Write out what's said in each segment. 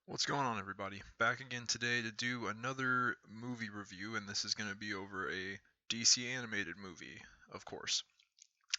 What's going on, everybody? Back again today to do another movie review, and this is going to be over a DC animated movie, of course.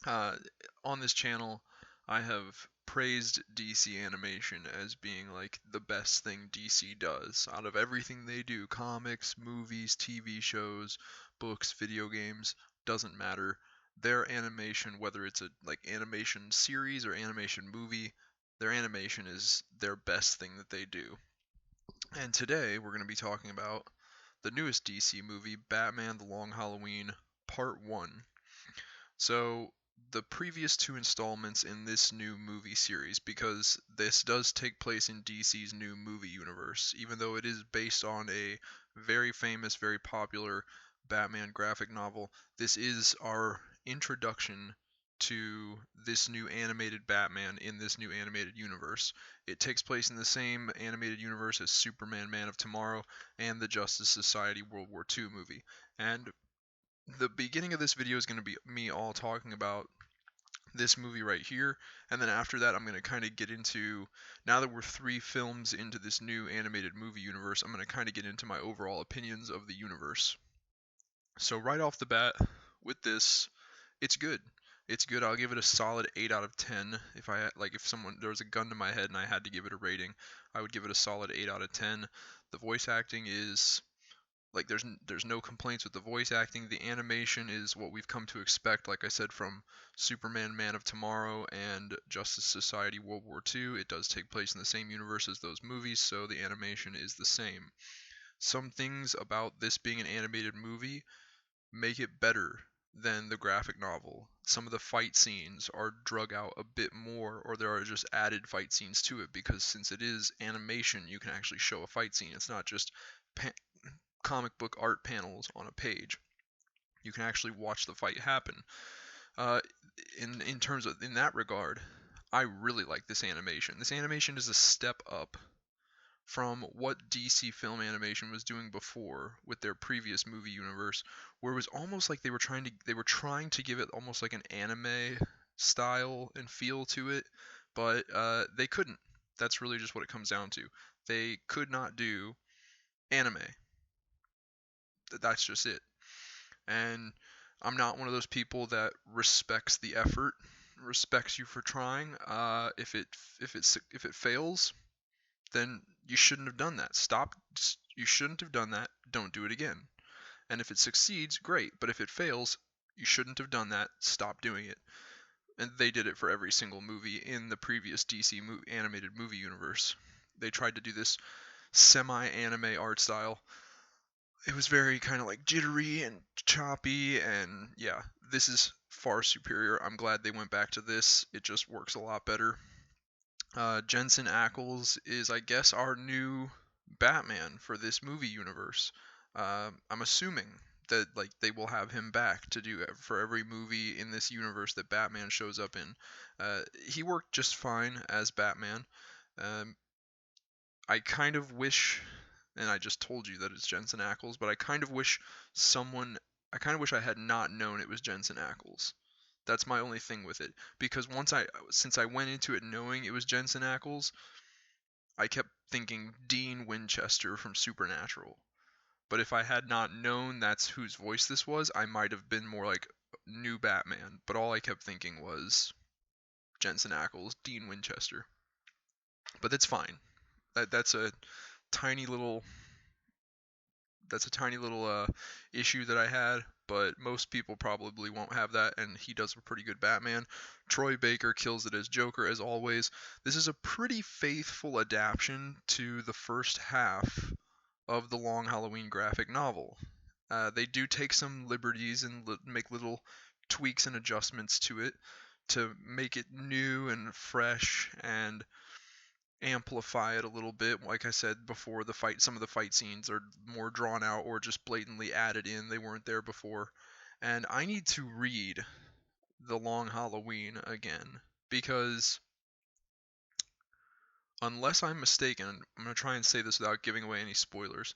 Uh, on this channel, I have praised DC animation as being like the best thing DC does. Out of everything they do, comics, movies, TV shows, books, video games, doesn't matter. Their animation, whether it's a like animation series or animation movie, their animation is their best thing that they do. And today we're going to be talking about the newest DC movie, Batman the Long Halloween Part 1. So, the previous two installments in this new movie series, because this does take place in DC's new movie universe, even though it is based on a very famous, very popular Batman graphic novel, this is our introduction to this new animated Batman in this new animated universe. It takes place in the same animated universe as Superman Man of Tomorrow and the Justice Society World War II movie. And the beginning of this video is going to be me all talking about this movie right here, and then after that I'm going to kind of get into, now that we're 3 films into this new animated movie universe, I'm going to kind of get into my overall opinions of the universe. So right off the bat with this, it's good. It's good. I'll give it a solid 8 out of 10. If someone, there was a gun to my head and I had to give it a rating, I would give it a solid 8 out of 10. The voice acting is like there's no complaints with the voice acting. The animation is what we've come to expect, like I said, from Superman Man of Tomorrow and Justice Society World War II. It does take place in the same universe as those movies, so the animation is the same. Some things about this being an animated movie make it better than the graphic novel. Some of the fight scenes are drug out a bit more, or there are just added fight scenes to it, because since it is animation, you can actually show a fight scene. It's not just pa- comic book art panels on a page. You can actually watch the fight happen. Uh, in terms of, in that regard, I really like this animation. This animation is a step up from what DC film animation was doing before with their previous movie universe, where it was almost like they were trying to give it almost like an anime style and feel to it, but they couldn't. That's really just what it comes down to. They could not do anime. That's just it. And I'm not one of those people that respects the effort, respects you for trying. If it fails, then you shouldn't have done that. Stop. You shouldn't have done that. Don't do it again. And if it succeeds, great. But if it fails, you shouldn't have done that. Stop doing it. And they did it for every single movie in the previous DC animated movie universe. They tried to do this semi-anime art style. It was very kind of like jittery and choppy, and yeah, this is far superior. I'm glad they went back to this. It just works a lot better. Jensen Ackles is, I guess, our new Batman for this movie universe. I'm assuming that like they will have him back to do for every movie in this universe that Batman shows up in. He worked just fine as Batman. Um, I kind of wish, and I just told you that it's Jensen Ackles, but someone, I kind of wish I had not known it was Jensen Ackles. That's my only thing with it, because since I went into it knowing it was Jensen Ackles, I kept thinking Dean Winchester from Supernatural. But if I had not known that's whose voice this was, I might have been more like new Batman. But all I kept thinking was Jensen Ackles, Dean Winchester. But that's fine. That's a tiny little issue that I had, but most people probably won't have that, and he does a pretty good Batman. Troy Baker kills it as Joker, as always. This is a pretty faithful adaptation to the first half of the Long Halloween graphic novel. They do take some liberties and make little tweaks and adjustments to it to make it new and fresh and amplify it a little bit. Like I said before, some of the fight scenes are more drawn out or just blatantly added in. They weren't there before. And I need to read The Long Halloween again because unless I'm mistaken, I'm going to try and say this without giving away any spoilers.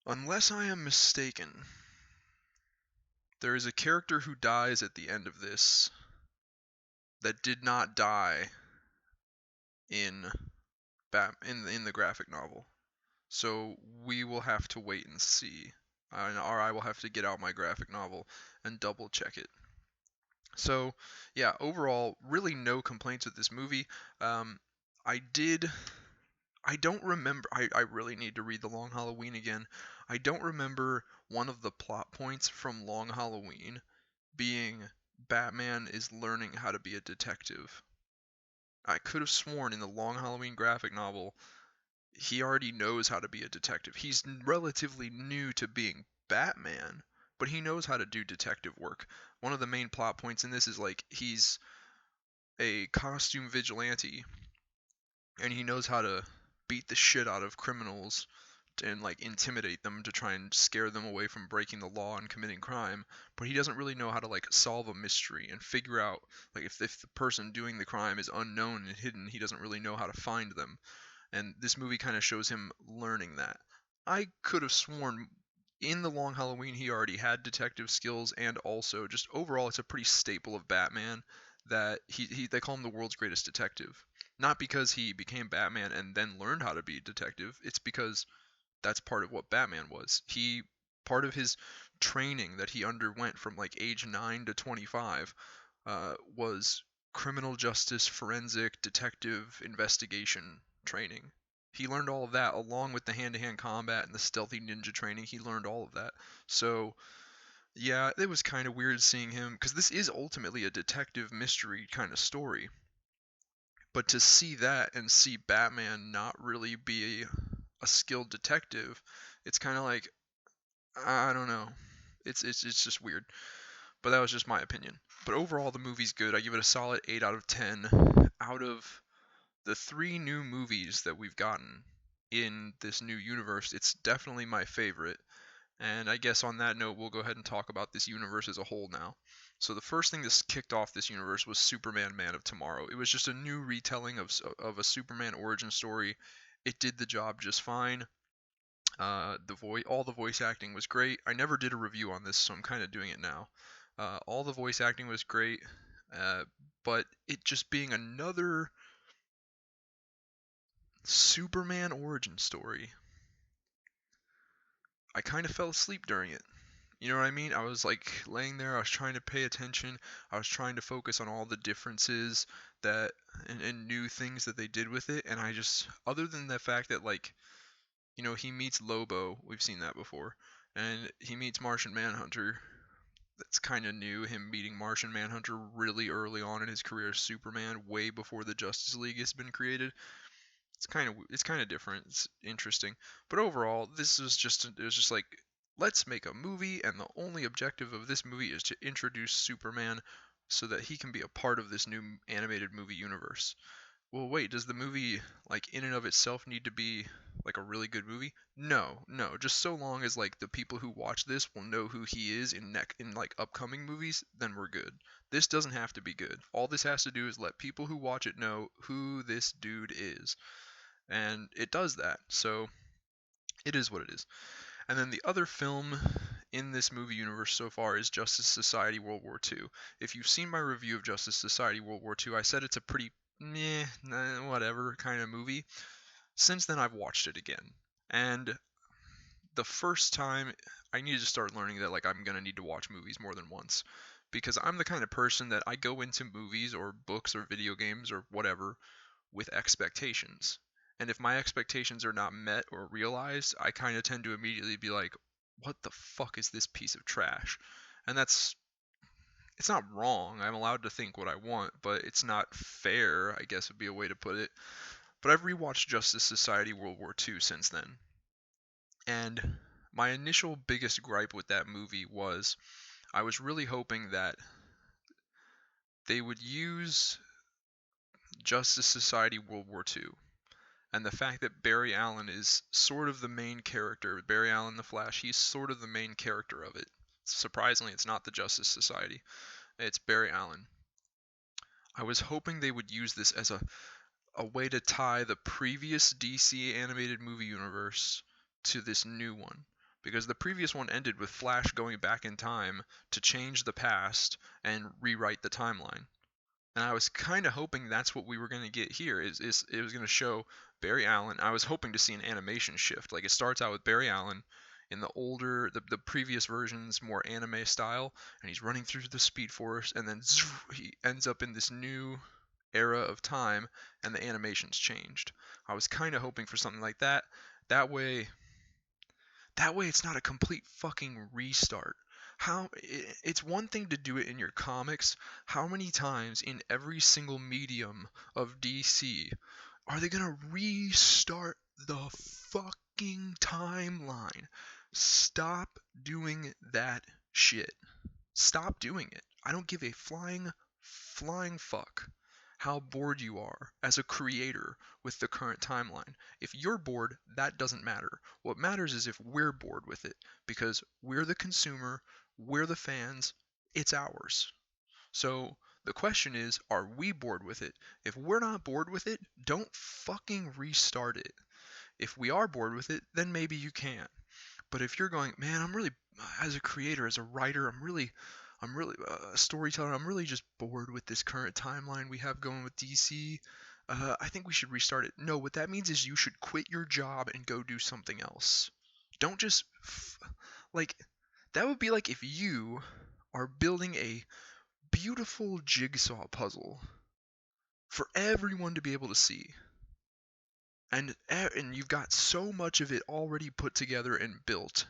Unless I am mistaken, there is a character who dies at the end of this that did not die in in the graphic novel. So we will have to wait and see. Or I will have to get out my graphic novel and double check it. So, yeah, overall, really no complaints with this movie. Um, I did. I don't remember. I really need to read The Long Halloween again. I don't remember one of the plot points from Long Halloween being Batman is learning how to be a detective. I could have sworn in the Long Halloween graphic novel he already knows how to be a detective. He's relatively new to being Batman, but he knows how to do detective work. One of the main plot points in this is like he's a costume vigilante and he knows how to beat the shit out of criminals and like intimidate them to try and scare them away from breaking the law and committing crime, but he doesn't really know how to like solve a mystery and figure out like if the person doing the crime is unknown and hidden, he doesn't really know how to find them. And this movie kind of shows him learning that. I could have sworn in the Long Halloween he already had detective skills, and also just overall it's a pretty staple of Batman that he they call him the world's greatest detective. Not because he became Batman and then learned how to be a detective, it's because that's part of what Batman was. He part of his training that he underwent from like age 9 to 25 was criminal justice, forensic, detective, investigation training. He learned all of that along with the hand-to-hand combat and the stealthy ninja training. He learned all of that. So, yeah, it was kind of weird seeing him because this is ultimately a detective mystery kind of story. But to see that and see Batman not really be a skilled detective, it's kind of like I don't know. It's just weird. But that was just my opinion. But overall, the movie's good. I give it a solid 8 out of 10. Out of the 3 new movies that we've gotten in this new universe, it's definitely my favorite. And I guess on that note, we'll go ahead and talk about this universe as a whole now. So the first thing that kicked off this universe was Superman Man of Tomorrow. It was just a new retelling of a Superman origin story. It did the job just fine. All the voice acting was great. I never did a review on this, so I'm kind of doing it now. All the voice acting was great, uh, but it just being another Superman origin story, I kind of fell asleep during it. You know what I mean? I was like laying there, I was trying to pay attention, I was trying to focus on all the differences that and new things that they did with it, and I just, other than the fact that like, he meets Lobo, we've seen that before, and he meets Martian Manhunter. That's kind of new, him meeting Martian Manhunter really early on in his career as Superman, way before the Justice League has been created. It's kind of different. It's interesting, but overall, it was just like let's make a movie, and the only objective of this movie is to introduce Superman so that he can be a part of this new animated movie universe. Well, wait, does the movie, like, in and of itself need to be, like, a really good movie? No, no. Just so long as, like, the people who watch this will know who he is in like, upcoming movies, then we're good. This doesn't have to be good. All this has to do is let people who watch it know who this dude is. And it does that, so it is what it is. And then the other film in this movie universe so far is Justice Society World War II. If you've seen my review of Justice Society World War II, I said it's a pretty meh, nah, whatever kind of movie. Since then, I've watched it again. And the first time, I needed to start learning that like I'm gonna need to watch movies more than once. Because I'm the kind of person that I go into movies or books or video games or whatever with expectations. And if my expectations are not met or realized, I kind of tend to immediately be like, what the fuck is this piece of trash? And it's not wrong. I'm allowed to think what I want, but it's not fair, I guess would be a way to put it. But I've rewatched Justice Society World War II since then. And my initial biggest gripe with that movie was I was really hoping that they would use Justice Society World War II and the fact that Barry Allen is sort of the main character, Barry Allen the Flash, he's sort of the main character of it. Surprisingly, it's not the Justice Society, it's Barry Allen. I was hoping they would use this as a way to tie the previous DC animated movie universe to this new one. Because the previous one ended with Flash going back in time to change the past and rewrite the timeline. And I was kind of hoping that's what we were going to get here. Is it was going to show Barry Allen. I was hoping to see an animation shift. Like it starts out with Barry Allen in the previous versions, more anime style, and he's running through the Speed Force, and then he ends up in this new era of time, and the animation's changed. I was kind of hoping for something like that. That way, that way it's not a complete fucking restart. It's one thing to do it in your comics. How many times in every single medium of DC are they gonna restart the fucking timeline? Stop doing that shit. Stop doing it. I don't give a flying fuck how bored you are as a creator with the current timeline. If you're bored, that doesn't matter. What matters is if we're bored with it, because we're the consumer, we're the fans, it's ours. So the question is, are we bored with it? If we're not bored with it, don't fucking restart it. If we are bored with it, then maybe you can. But if you're going, man, I'm really, as a creator, as a writer, I'm really a storyteller. I'm really just bored with this current timeline we have going with DC. I think we should restart it. No, what that means is you should quit your job and go do something else. Don't just like that would be like if you are building a beautiful jigsaw puzzle for everyone to be able to see. And you've got so much of it already put together and built,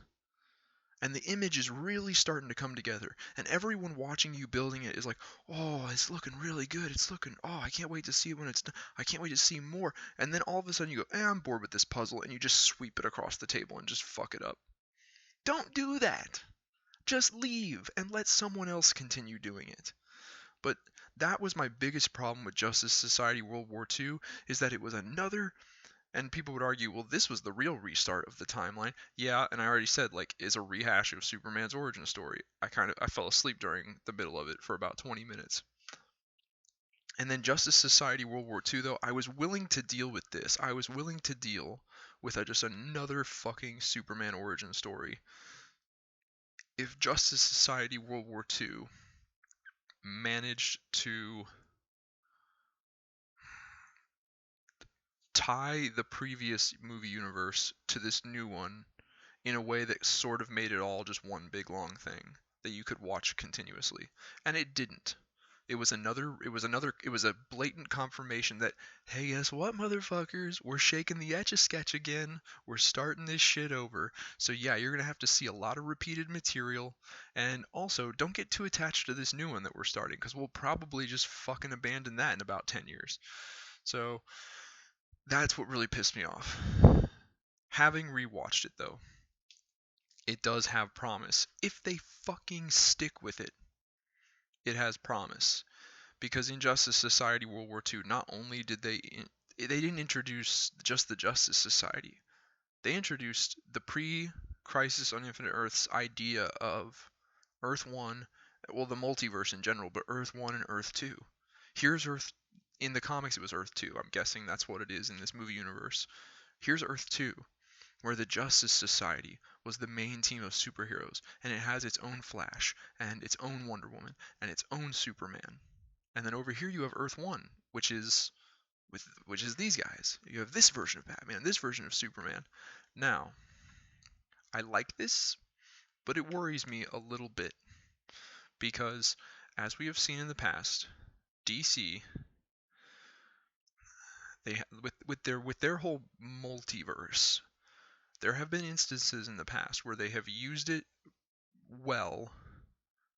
and the image is really starting to come together, and everyone watching you building it is like, oh, it's looking really good, it's looking, oh, I can't wait to see it when it's done, I can't wait to see more. And then all of a sudden you go, I'm bored with this puzzle, and you just sweep it across the table and just fuck it up. Don't do that. Just leave and let someone else continue doing it. But that was my biggest problem with Justice Society World War II, is that it was another. And people would argue, well, this was the real restart of the timeline. Yeah, and I already said, like, is a rehash of Superman's origin story. I fell asleep during the middle of it for about 20 minutes. And then Justice Society World War II, though, I was willing to deal with this. I was willing to deal with just another fucking Superman origin story. If Justice Society World War II managed to tie the previous movie universe to this new one in a way that sort of made it all just one big long thing that you could watch continuously. And it didn't. It was a blatant confirmation that, hey, guess what, motherfuckers? We're shaking the Etch-a-Sketch again. We're starting this shit over. So yeah, you're gonna have to see a lot of repeated material. And also, don't get too attached to this new one that we're starting, because we'll probably just fucking abandon that in about 10 years. So that's what really pissed me off. Having rewatched it though, it does have promise. If they fucking stick with it, it has promise. Because in Justice Society World War II, not only did they didn't introduce just the Justice Society, they introduced the pre-Crisis on Infinite Earths idea of Earth 1, well, the multiverse in general, but Earth 1 and Earth 2. Here's Earth, in the comics it was Earth 2, I'm guessing that's what it is in this movie universe. Here's Earth 2, where the Justice Society was the main team of superheroes, and it has its own Flash, and its own Wonder Woman, and its own Superman. And then over here you have Earth 1, which is these guys. You have this version of Batman, this version of Superman. Now, I like this, but it worries me a little bit, because as we have seen in the past, DC, they with their whole multiverse, there have been instances in the past where they have used it well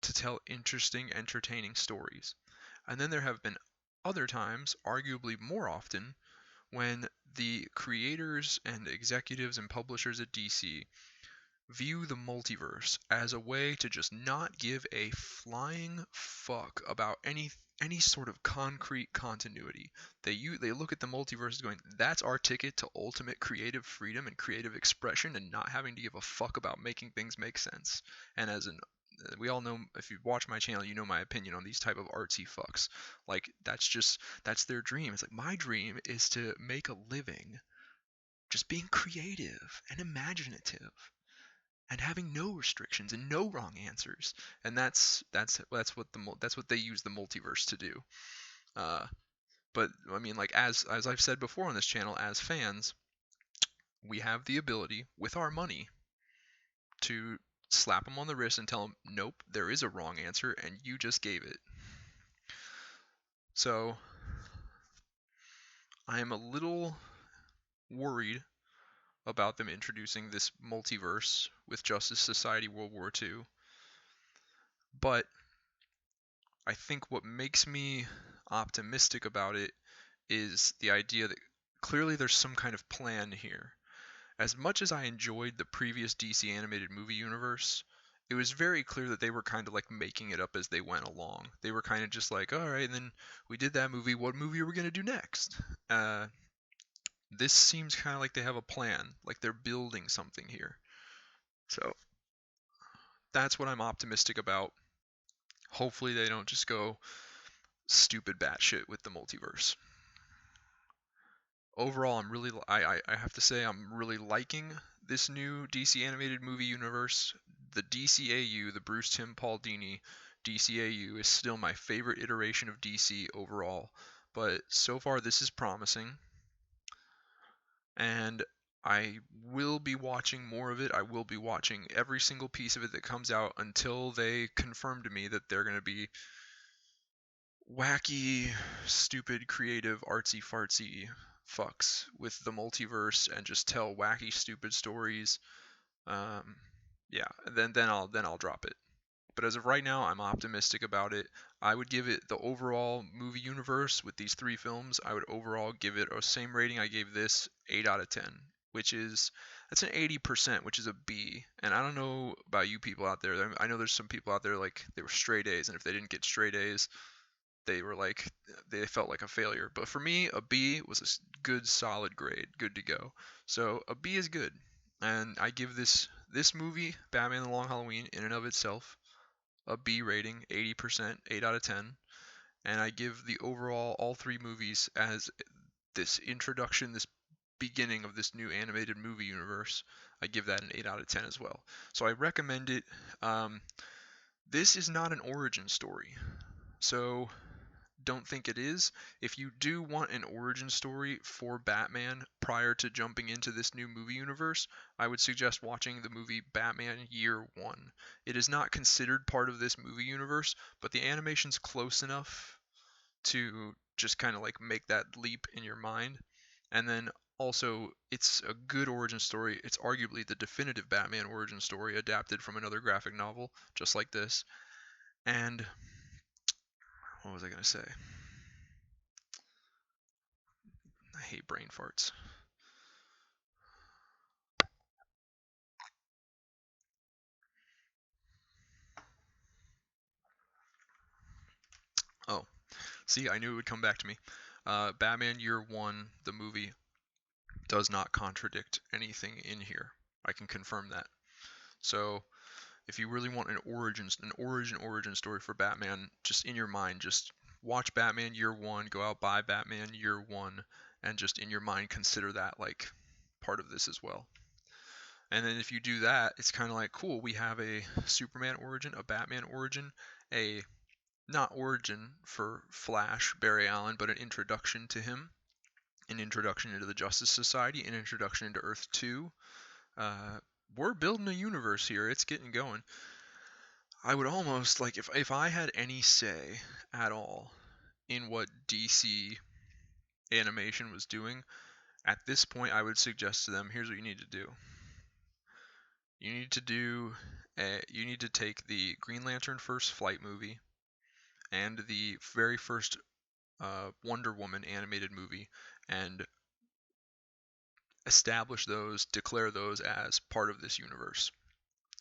to tell interesting, entertaining stories. And then there have been other times, arguably more often, when the creators and executives and publishers at DC view the multiverse as a way to just not give a flying fuck about any sort of concrete continuity. They look at the multiverse as going, that's our ticket to ultimate creative freedom and creative expression, and not having to give a fuck about making things make sense. And we all know, if you watch my channel, you know my opinion on these type of artsy fucks. Like, that's their dream. It's like, my dream is to make a living just being creative and imaginative and having no restrictions and no wrong answers. And that's what they use the multiverse to do. Uh, but I mean, like as I've said before on this channel, as fans, we have the ability with our money to slap them on the wrist and tell them, nope, there is a wrong answer, and you just gave it. So I am a little worried about them introducing this multiverse with Justice Society World War II. But I think what makes me optimistic about it is the idea that clearly there's some kind of plan here. As much as I enjoyed the previous DC animated movie universe, it was very clear that they were kind of like making it up as they went along. They were kind of just like, all right, and then we did that movie. What movie are we going to do next? This seems kind of like they have a plan, like they're building something here. So that's what I'm optimistic about. Hopefully they don't just go stupid batshit with the multiverse. Overall, I have to say I'm really liking this new DC animated movie universe. The DCAU, the Bruce Timm Paul Dini DCAU, is still my favorite iteration of DC overall. But so far, this is promising, and I will be watching more of it. I will be watching every single piece of it that comes out until they confirm to me that they're going to be wacky, stupid, creative, artsy fartsy fucks with the multiverse and just tell wacky, stupid stories. Um, yeah, then I'll drop it. But as of right now, I'm optimistic about it. I would give it the overall movie universe with these three films. I would overall give it a same rating I gave this, 8 out of 10, which is that's an 80%, which is a B. And I don't know about you people out there. I know there's some people out there like they were straight A's, and if they didn't get straight A's, they were like they felt like a failure. But for me, a B was a good solid grade, good to go. So a B is good, and I give this movie, Batman: The Long Halloween, in and of itself, a B rating, 80%, 8 out of 10, and I give the overall all three movies as this introduction, this beginning of this new animated movie universe. I give that an 8 out of 10 as well. So I recommend it. This is not an origin story, so don't think it is. If you do want an origin story for Batman prior to jumping into this new movie universe, I would suggest watching the movie Batman Year One. It is not considered part of this movie universe, but the animation's close enough to just kind of like make that leap in your mind. And then also, it's a good origin story. It's arguably the definitive Batman origin story adapted from another graphic novel, just like this. And what was I going to say? I hate brain farts. Oh, see, I knew it would come back to me. Batman Year One, the movie, does not contradict anything in here. I can confirm that. So, if you really want an origin story for Batman, just in your mind, just watch Batman Year One, go out buy Batman Year One, and just in your mind consider that like part of this as well. And then if you do that, it's kind of like cool. We have a Superman origin, a Batman origin, a not origin for Flash, Barry Allen, but an introduction to him, an introduction into the Justice Society, an introduction into Earth 2. Uh, we're building a universe here. It's getting going. I would almost like if I had any say at all in what DC animation was doing, at this point I would suggest to them, here's what you need to do. You need to take the Green Lantern First Flight movie and the very first Wonder Woman animated movie and establish those, declare those as part of this universe.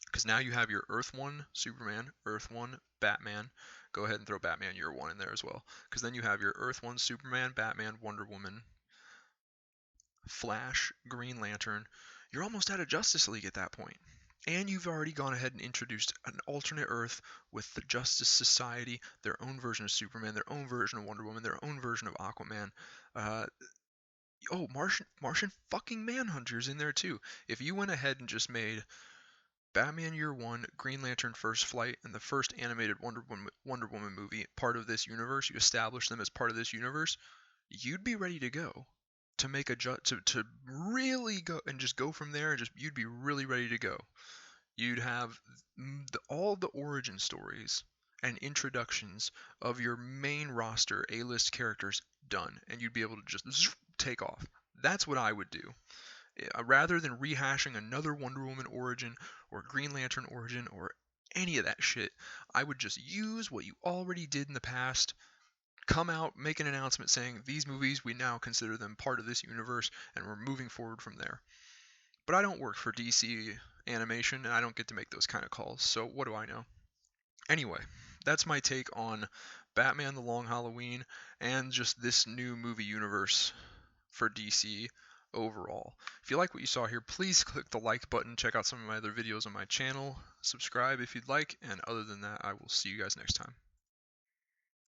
Because now you have your Earth 1 Superman, Earth 1 Batman. Go ahead and throw Batman Year 1 in there as well. Because then you have your Earth 1 Superman, Batman, Wonder Woman, Flash, Green Lantern. You're almost out of Justice League at that point. And you've already gone ahead and introduced an alternate Earth with the Justice Society, their own version of Superman, their own version of Wonder Woman, their own version of Aquaman. Martian fucking Manhunter's in there too. If you went ahead and just made Batman Year One, Green Lantern First Flight, and the first animated Wonder Woman movie part of this universe, you establish them as part of this universe, you'd be ready to go to make a to really go and just go from there, and just you'd be really ready to go. You'd have all the origin stories and introductions of your main roster A-list characters done, and you'd be able to just take off. That's what I would do. Rather than rehashing another Wonder Woman origin or Green Lantern origin or any of that shit, I would just use what you already did in the past, come out, make an announcement saying these movies, we now consider them part of this universe, and we're moving forward from there. But I don't work for DC Animation, and I don't get to make those kind of calls, so what do I know? Anyway, that's my take on Batman the Long Halloween and just this new movie universe for DC overall. If you like what you saw here, please click the like button, check out some of my other videos on my channel, subscribe if you'd like, and other than that, I will see you guys next time.